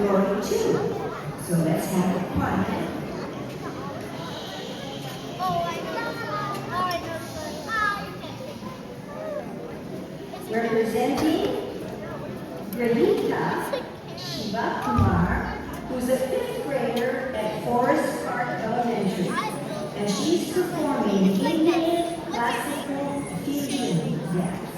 category too. So let's have it quiet. Representing Grahita Shiva Kumar, who's a 5th grader at Forest Park Elementary, and she's performing Indian classical fusion dance.